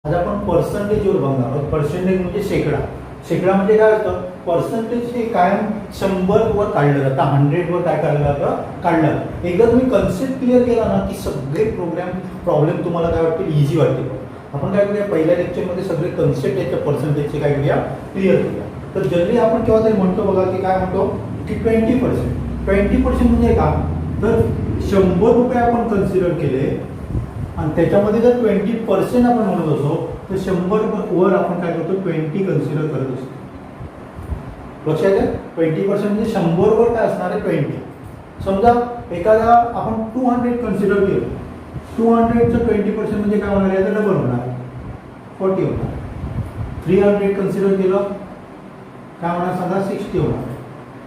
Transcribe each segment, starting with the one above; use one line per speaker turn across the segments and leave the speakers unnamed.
आज आपण पर्सेंटेजवर बघणार आहोत. पर्सेंटेज म्हणजे शेकडा. शेकडा म्हणजे काय असतं? पर्सेंटेज हे कायम 100 वर काढलं जातं, 100 वर काय काढलं जातं? काढलं. एकदा तुम्ही कन्सेप्ट क्लिअर केला ना की सगळे प्रॉब्लेम तुम्हाला काय वाटतील? इझी वाटतील. आपण काय करूया, पहिल्या लेक्चरमध्ये सगळे कन्सेप्ट याच्या पर्सेंटेजचे काय करूया? क्लिअर करूया. तर जनरली आपण केव्हा तरी म्हणतो बघा की काय म्हणतो की 20%. 20% म्हणजे का? तर 100 रुपये आपण कन्सिडर केले आणि त्याच्यामध्ये जर 20% आपण म्हणत असो तर 100 वर आपण काय करतो? 20 कन्सिडर करत असतो. लक्षात आहे? 20% म्हणजे 100 वर काय असणार आहे? 20. समजा एखादा आपण 200 कन्सिडर केलं, 200चं 20% म्हणजे काय होणार आहे? तर डबल होणार, 40 होणार. 300 कन्सिडर केलं काय होणार? सांगा 60 होणार.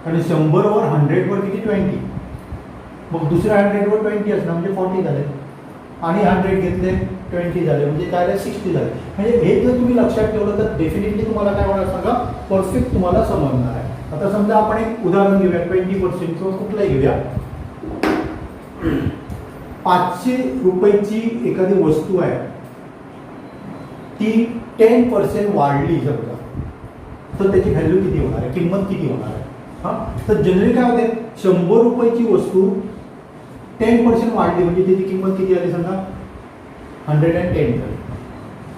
आणि 100 वर 100 वर किती? 20. मग दुसऱ्या 100 वर 20 असणार म्हणजे 40 झाले. आणि 100 घेतले 20 झाले म्हणजे काय झाले? 60 झाले. म्हणजे हे जर तुम्ही लक्षात ठेवलं तर डेफिनेटली तुम्हाला काय होणार सांगा? परफेक्ट तुम्हाला समजणार आहे. आता समजा आपण एक उदाहरण घेऊया 20% किंवा कुठलंही घेऊया. 500 रुपयाची एखादी वस्तू आहे, ती 10% वाढली समजा, तर त्याची व्हॅल्यू किती होणार आहे? किंमत किती होणार आहे? हां, तर जनरली काय होते? 100 रुपयाची वस्तू 10% वाढली म्हणजे त्याची किंमत किती आली सांगा? 110 झाली.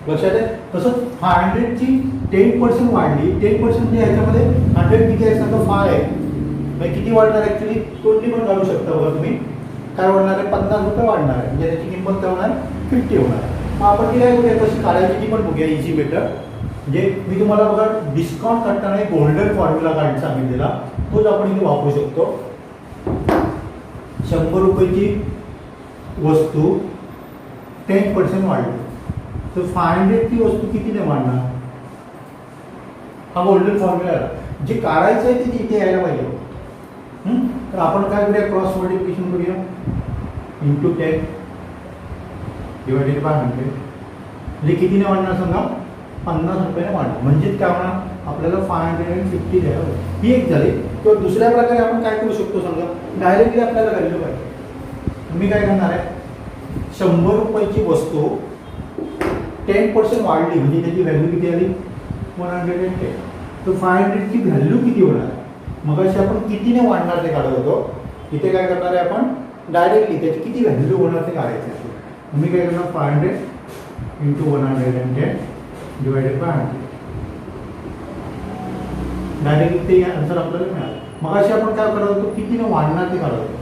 लक्षात आहे? तसंच 100ची 10% वाढली. 10% म्हणजे ह्याच्यामध्ये 100 किती आहे सांगा? 5 आहे. म्हणजे किती वाढणार ॲक्च्युली? तोंडी पण घालू शकता बघा तुम्ही. काय वाढणार आहे? 50 रुपये वाढणार आहे. म्हणजे त्याची किंमत काय होणार? 50 होणार आहे. मग आपण ती काय करूया? कशी काढायची ती पण बघूया. Easy better. म्हणजे मी तुम्हाला बघा डिस्काउंट काढताना एक गोल्डन फॉर्म्युला काढायला सांगितलेला, तोच आपण इथे वापरू शकतो. 100 रुपयाची वस्तू 10% वाढली तर 500 ची वस्तू कितीने वाढणार? हा गोल्डन फॉर्म्युला. जे काढायचं आहे ते इथे यायला पाहिजे. तर आपण काय करूया? क्रॉस मल्टिप्लिकेशन करूया. इंटू 10 डिवायडेड बाय 100 म्हणजे कितीने वाढणार सांगा? 50 रुपयाने वाढणार. म्हणजेच काय होणार? आपल्याला 550 द्यायला पाहिजे. ही एक झाली. किंवा दुसऱ्या प्रकारे आपण काय करू शकतो सांगा? डायरेक्टली आपल्याला व्हॅल्यू पाहिजे. तुम्ही काय करणार आहे? 100 रुपयाची वस्तू 10% वाढली म्हणजे त्याची व्हॅल्यू किती आली? 110. तर 500 ची व्हॅल्यू किती होणार? मग अशी आपण कितीने वाढणार ते काढत होतो. इथे काय करणार आहे आपण? डायरेक्टली त्याची किती व्हॅल्यू होणार ते काढायचं आहे. तुम्ही काय करणार? 500 इंटू 110 डिवायडेड बाय 100. डायरेक्टली ते आन्सर आपल्याला मिळालं. मग अशी आपण काय करत होतो? कितीने वाढणार ते काढत होतो.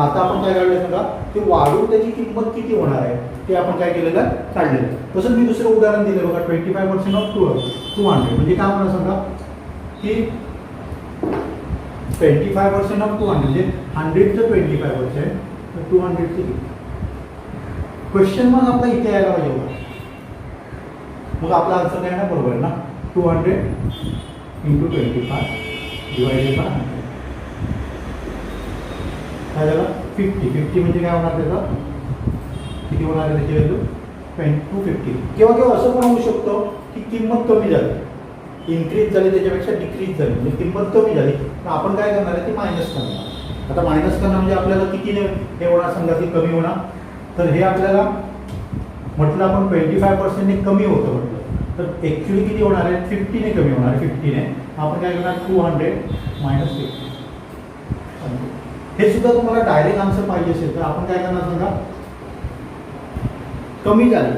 आता आपण काय काढलं सांगा? ते वाढून त्याची किंमत किती होणार आहे ते आपण काय केलेलं आहे? काढलेलं. तसंच मी दुसरं उदाहरण दिलं बघा. 25% ऑफ 200 म्हणजे काय होणार सांगा? की 25% ऑफ 200 म्हणजे 100चं 25% तर 200चे क्वेश्चन मग आपला इथे यायला पाहिजे होता. मग आपला आन्सर काय ना? बरोबर आहे ना? 200 इंटू 25 डिवायडेड बाय 100 काय झालं? 50 म्हणजे काय होणार त्याचा? किती होणार आहे त्याची व्हॅल्यू? 250. किंवा असं पण होऊ शकतो की किंमत कमी झाली, इन्क्रीज झाली, त्याच्यापेक्षा डिक्रीज झाली म्हणजे किंमत कमी झाली. तर आपण काय करणार आहे? ते मायनस करणार. आता मायनस करणं म्हणजे आपल्याला कितीने हे होणार सांगा? ती कमी होणार. तर हे आपल्याला म्हटलं आपण 25% कमी होतं म्हटलं तर ॲक्च्युली किती होणार आहे? 50ने कमी होणार आहे. 50ने आपण काय करणार? 200 मायनस 50. हे सुद्धा तुम्हाला डायरेक्ट आन्सर पाहिजे असेल तर आपण काय करणार सांगा? कमी झाली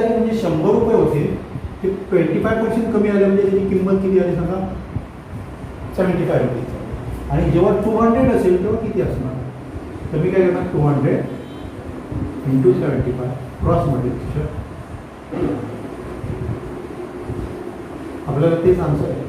म्हणजे 100 रुपये होतील, ते 25% कमी आले म्हणजे त्याची किंमत किती आली सांगा? 75 रुपये. आणि जेव्हा 200 असेल तेव्हा किती असणार? तर मी काय करणार? 200 इंटू 75 क्रॉस मल्टिप्लिकेशन. आपल्याला तेच आन्सर आहे.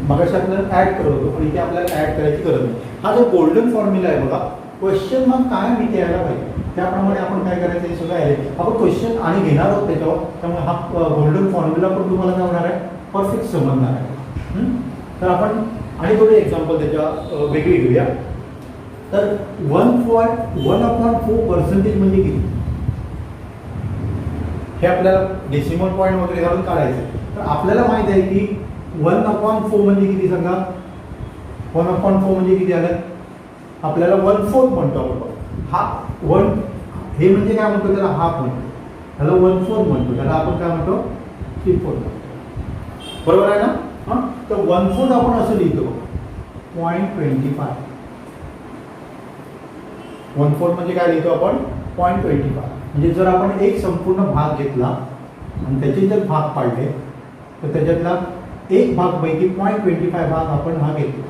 मग अशा आपल्याला ॲड करत होतो पण इथे आपल्याला ॲड करायची गरज नाही. हा जो गोल्डन फॉर्म्युला आहे बघा, क्वेश्चन मग काय इथे यायला पाहिजे त्याप्रमाणे आपण काय करायचं? हे सगळं आहे. आपण क्वेश्चन आणि घेणार आहोत त्याच्यावर, त्यामुळे हा गोल्डन फॉर्म्युला पण तुम्हाला काय होणार आहे? परफेक्ट समजणार आहे. तर आपण आणि थोडे एक्झाम्पल त्याच्या वेगळी घेऊया. तर 1/4% म्हणजे किती? हे आपल्याला डेसिमल पॉईंट वगैरे घालून काढायचं. तर आपल्याला माहिती आहे की 1/4 म्हणजे किती सांगा? 1/4 म्हणजे किती आलं? आपल्याला 1/4 म्हणतो आपण. हा 1 हे म्हणजे काय म्हणतो? त्याला हाफ म्हणतो. त्याला 1/4 म्हणतो, त्याला आपण काय म्हणतो 3/4 म्हणतो, बरोबर आहे ना. हां, तर 1/4 आपण असं लिहितो 0.25. 1/4 म्हणजे काय लिहितो आपण 0.25. म्हणजे जर आपण एक संपूर्ण भाग घेतला आणि त्याचे जर भाग पाडले तर त्याच्यातला एक भाग पैकी 0.25 भाग आपण हा घेतो.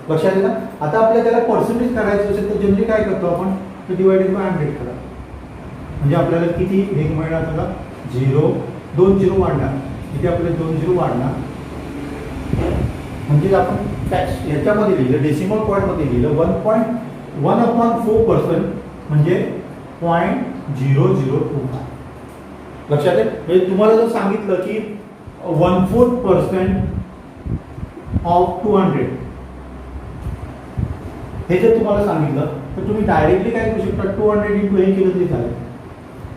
लक्षात येतं. आता आपल्याला त्याला पर्सेंटेज करायचं असेल तर जनरली काय करतो आपण, तर डिवायडेड बाय 100 करा. म्हणजे आपल्याला किती एक मिळणार बघा, 2 झिरो वाढणार, इथे आपल्याला 2 झिरो वाढणार. म्हणजे आपण याच्यामध्ये लिहिलं, डेसिमल पॉईंटमध्ये लिहिलं 1.1/4% म्हणजे 0.0025. लक्षात आहे. म्हणजे तुम्हाला जर सांगितलं की 1/4% ऑफ 200 हे जर तुम्हाला सांगितलं तर तुम्ही डायरेक्टली काय करू शकता, 200 इंटू हे केलं तरी चालेल.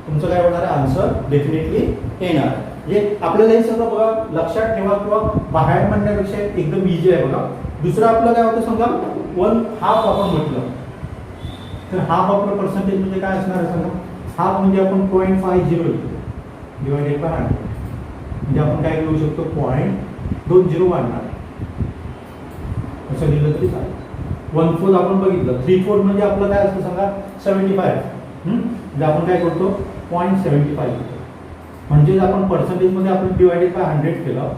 तुमचं काय होणार आहे, आन्सर डेफिनेटली येणार. म्हणजे आपल्याला हे सगळं बघा लक्षात ठेवा किंवा बाहेर म्हणण्यापेक्षा एकदम इझी आहे बघा. दुसरं आपलं काय होतं, समजा 1/2 आपण म्हटलं तर हाफ आपलं पर्सेंटेज म्हणजे काय असणार आहे सांगा. हाफ म्हणजे आपण 0.50 लिहितो डिवायडेड बाय 100. म्हणजे आपण काय लिहू शकतो 0.20 वाढणार, असं लिहिलं तरी चालेल. 1/4 आपण बघितलं. 3/4 म्हणजे आपलं काय असतं सांगा 75. म्हणजे आपण काय करतो 0.75 लिहितो. म्हणजे आपण पर्सेंटेजमध्ये आपण डिवायडेड बाय 100 केलं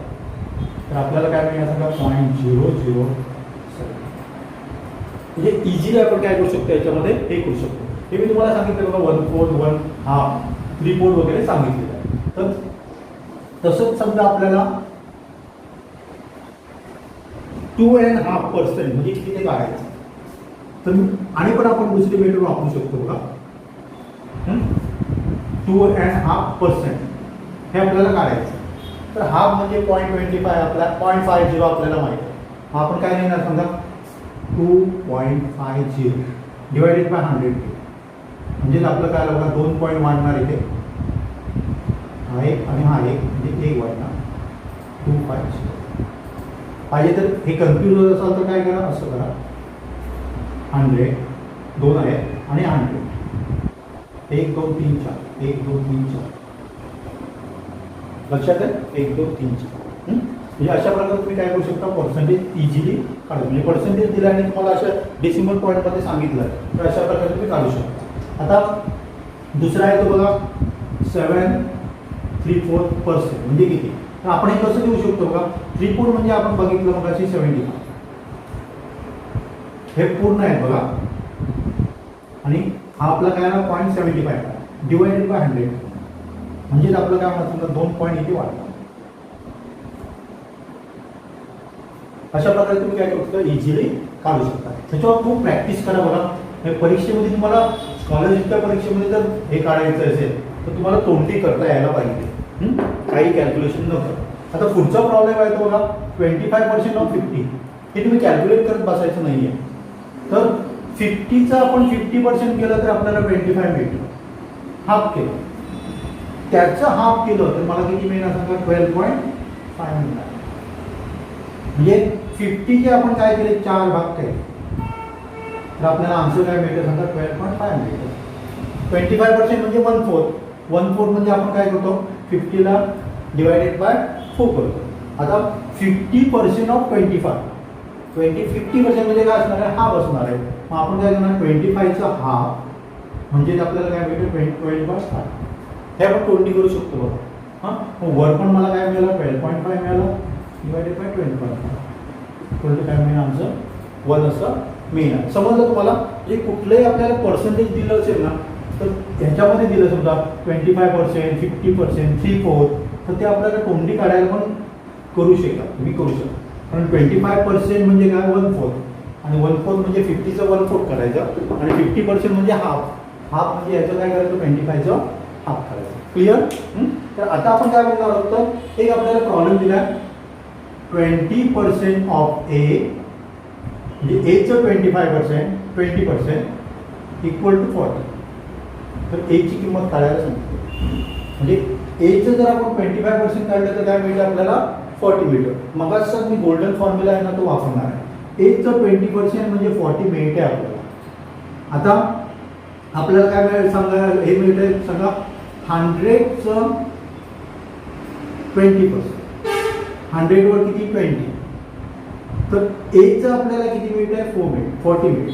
तर आपल्याला काय मिळणार सांगा 0.007. म्हणजे इझिली आपण काय करू शकतो याच्यामध्ये हे करू शकतो. हे मी तुम्हाला सांगितलं बघा 1/4, 1/2, 3/4 वगैरे सांगितलेलं आहे. तर तसंच समजा आपल्याला 2.5% म्हणजे किती ते काढायचं, तर आणि पण आपण दुसरी मेथड वापरू शकतो बघा. 2.5% हे आपल्याला काढायचं. तर हाफ म्हणजे 0.25 आपला 0.50 आपल्याला माहिती आहे. हा आपण काय लिहिणार समजा 2.50 डिवायडेड बाय 100. म्हणजे आपलं काय बघा 2 पॉईंट वाढणार इथे, हा एक आणि हा एक, म्हणजे एक वाढणार 250. पाहिजे तर हे कन्फ्यूज होत असाल तर काय करा, असं करा 100 2 आहे आणि 100 1 2 3 4 1 2 3 4. लक्षात आहे 1 2 3 4. म्हणजे अशा प्रकारे तुम्ही काय करू शकता, पर्सेंटेज इझिली काढू. म्हणजे पर्सेंटेज दिला आणि तुम्हाला अशा डेसिमल पॉईंटमध्ये सांगितलं तर अशा प्रकारे तुम्ही काढू शकता. आता दुसरा आहे तो बघा 7.34% म्हणजे किती. तर आपण हे कसं देऊ शकतो बघा, 3/4 म्हणजे आपण बघितलं मग अशी 75 हे पूर्ण आहे बघा, आणि हा आपला काय ना 0.75 डिवायडेड बाय 100 म्हणजे आपलं काय म्हणतात 2 पॉईंट इथे वाढणार. अशा प्रकारे तुम्ही काय करू शकता, इझिली काढू शकता. त्याच्यावर खूप प्रॅक्टिस करा बघा. परीक्षेमध्ये तुम्हाला स्कॉलरशिपच्या परीक्षेमध्ये जर हे काढायचं असेल तर तुम्हाला तोंडी करता यायला पाहिजे, काही कॅल्क्युलेशन न करता. आता पुढचा प्रॉब्लेम आहे तो बघा 25% ऑफ 50. हे तुम्ही कॅल्क्युलेट करत बसायचं नाही आहे. तर 50चं आपण 50% केलं तर आपल्याला 25 मिळतं. हाफ केलं, त्याचं हाफ केलं तर मला किती मिळणार सांगा 12.5 मिळणार. म्हणजे 50चे आपण काय केले 4 भाग केले तर आपल्याला आन्सर काय मिळतं सांगा 12.5 मिळतं. 25% म्हणजे 1/4. 1/4 म्हणजे आपण काय करतो 50ला डिवायडेड बाय 4 करतो. आता 50% ऑफ 25 50% म्हणजे काय असणार आहे, हाफ असणार आहे. मग आपण काय करणार 25चा हाफ म्हणजे आपल्याला काय मिळतं 12.5. हे आपण तोंडी करू शकतो बघा. हां, मग वर पण मला काय मिळालं 12.5 मिळालं डिवायडेड बाय 12.5 काय मिळणार आन्सर 1 असं मिळणार. समजलं तुम्हाला. जे कुठलंही आपल्याला पर्सेंटेज दिलं असेल ना तर ह्याच्यामध्ये दिलं समजा 25%, 50%, 3/4 तर ते आपल्याला तोंडी काढायला पण करू शकता, तुम्ही करू शकता. कारण 25% म्हणजे काय 1/4 आणि 1/4 म्हणजे 50चं 1/4 करायचं आणि 50% म्हणजे हाफ. हाफ म्हणजे याचं काय करायचं 25चं हाफ करायचं. क्लिअर. तर आता आपण काय बघणार आहोत, तर एक आपल्याला प्रॉब्लेम दिला 20% ऑफ ए म्हणजे एचं 20% इक्वल टू 40. तर एची किंमत काढायला सांगतो. म्हणजे एचं जर आपण 25% काढलं तर काय मिळतं आपल्याला 40 मिळतं. मग असं मी गोल्डन फॉर्म्युला आहे ना तो वापरणार आहे. एचं 20% म्हणजे 40 मिळते आपल्याला. आता आपल्याला काय मिळेल सांगा, हे मिळते सांगा 100चं 20%, 100वर किती 20, तर एचं आपल्याला किती मिनिट आहे 40 मिनिट.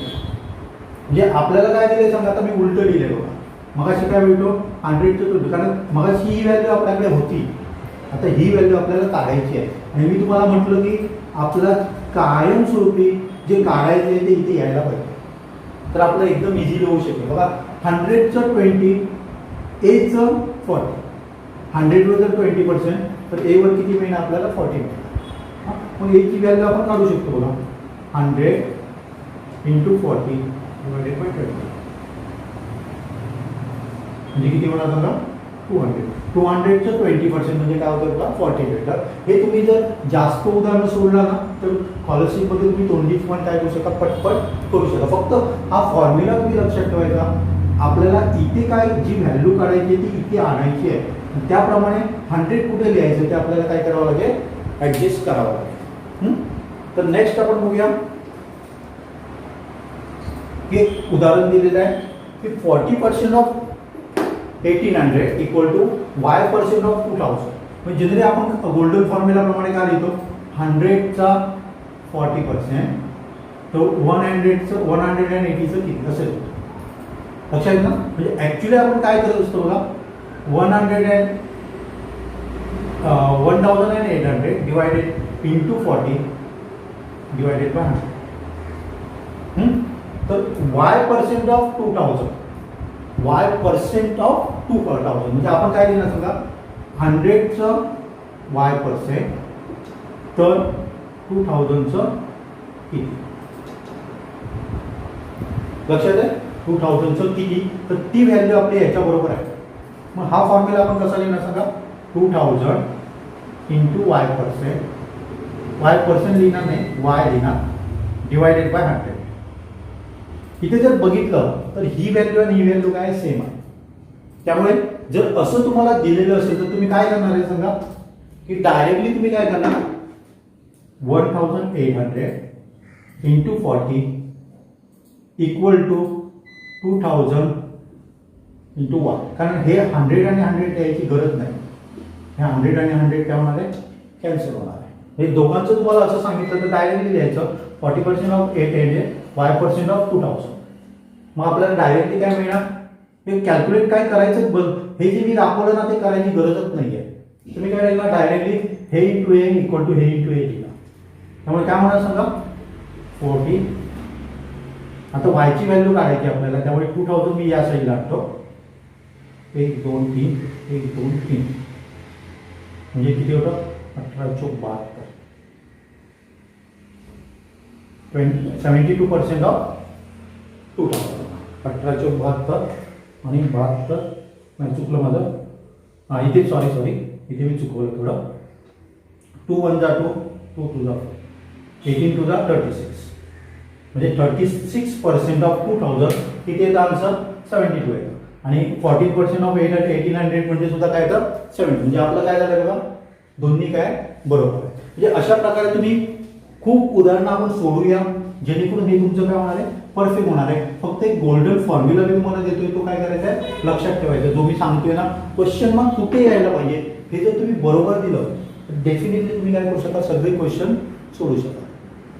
म्हणजे आपल्याला काय दिले सांगा, आता मी उलट लिहिले बघा, मगाशी काय मिळतो 100चं 20, कारण मगाशी ही व्हॅल्यू आपल्याकडे होती, आता ही व्हॅल्यू आपल्याला काढायची आहे. आणि मी तुम्हाला म्हटलं की आपल्याला कायमस्वरूपी जे काढायचे आहे ते इथे यायला पाहिजे, तर आपलं एकदम इझिली होऊ शकेल. बघा 100चं 20, एचं 40, 100वर जर 20% तर एवर किती मिळणार आपल्याला 40 मिळणार. मग एची व्हॅल्यू आपण काढू शकतो बघा, 100 × 40 / 20 म्हणजे किती होणार बघा 200. 200चं 20% म्हणजे काय होतं बघा 40 भेटतात. हे तुम्ही जर जास्त उदाहरणं सोडला ना तर स्कॉलरशिपमध्ये तुम्ही तोंडीच पण काय करू शकता, पटपट करू शकता. फक्त हा फॉर्म्युला तुम्ही लक्षात ठेवायचा, आपल्याला इथे काय जी व्हॅल्यू काढायची ती इथे आणायची आहे, त्याप्रमाणे 100 कुठे लिहायचं ते आपल्याला काय करावं लागेल, ॲडजस्ट करावं लागेल. तर नेक्स्ट आपण बघूया, एक उदाहरण दिलेलं आहे की 40% of 1800 equal to y% of 2000. म्हणजे जनरली आपण गोल्डन फॉर्म्युलाप्रमाणे काय लिहितो, 100चा 40%, तो 100चं 180चं किती असेल लक्षात ना. म्हणजे ॲक्च्युली आपण काय करत असतो बघा, 1800 डिवायडेड इंटू 40 डिवायडेड बाय 100. तर y% ऑफ 2000, y% ऑफ 2000 म्हणजे आपण काय लिहिणार सांगा, 100चं y%, तर 2000चं किती लक्षात आहे, 2000चं किती, तर ती व्हॅल्यू आपली याच्या बरोबर आहे. मग हा फॉर्म्युला आपण कसा लिहिणार सांगा, 2000 × y% लिहिणार नाही, y लिहिणार डिवायडेड बाय 100. इथे जर बघितलं तर ही व्हॅल्यू आणि ही व्हॅल्यू काय सेम आहे. त्यामुळे जर असं तुम्हाला दिलेलं असेल तर तुम्ही काय करणार आहे सांगा, की डायरेक्टली तुम्ही काय करणार, 1800 × 40 इक्वल टू 2000 × 1. कारण हे 100 आणि 100 यायची गरज नाही, हे 100 आणि 100 काय होणार आहे, कॅन्सल होणार आहे. हे दोघांचं तुम्हाला असं सांगितलं तर डायरेक्टली लिहायचं 40% ऑफ 800 y% ऑफ 2000. मग आपल्याला डायरेक्टली काय मिळणार, हे कॅल्क्युलेट काय करायचं बघ, हे जे मी दाखवलं ना ते करायची गरजच नाही आहे. तुम्ही काय लिहिला, डायरेक्टली हे इंटू ए इक्वल टू हे इंटू ए लिहिला. त्यामुळे काय होणार सांगा 40. आता वायची व्हॅल्यू काढायची आपल्याला, त्यामुळे 2000 मी या साईडला आणतो, 1 2 3 1 2 3 म्हणजे किती होतं 1872, 72% ऑफ 2000. 1872 आणि 72 नाही चुकलं माझं, हां इथे सॉरी इथे मी चुकवलं थोडं, 2 1 जा 2 2 2 जा 18 2 जा 36 म्हणजे 36% ऑफ 2000. इथे येतं आन्सर 72 आहे. आणि 14% ऑफ 1800 म्हणजे सुद्धा काय तर 70. म्हणजे आपलं काय झालं बघा, दोन्ही काय बरोबर आहे. म्हणजे अशा प्रकारे तुम्ही खूप उदाहरणं आपण सोडूया, जेणेकरून हे तुमचं काय होणार आहे, परफेक्ट होणार आहे. फक्त एक गोल्डन फॉर्म्युला मी तुम्हाला देतोय, तो काय करायचा आहे लक्षात ठेवायचा. जो मी सांगतोय ना, क्वेश्चन मग कुठे यायला पाहिजे, हे जर तुम्ही बरोबर दिलं तर डेफिनेटली तुम्ही काय करू शकता, सगळे क्वेश्चन सोडू शकता.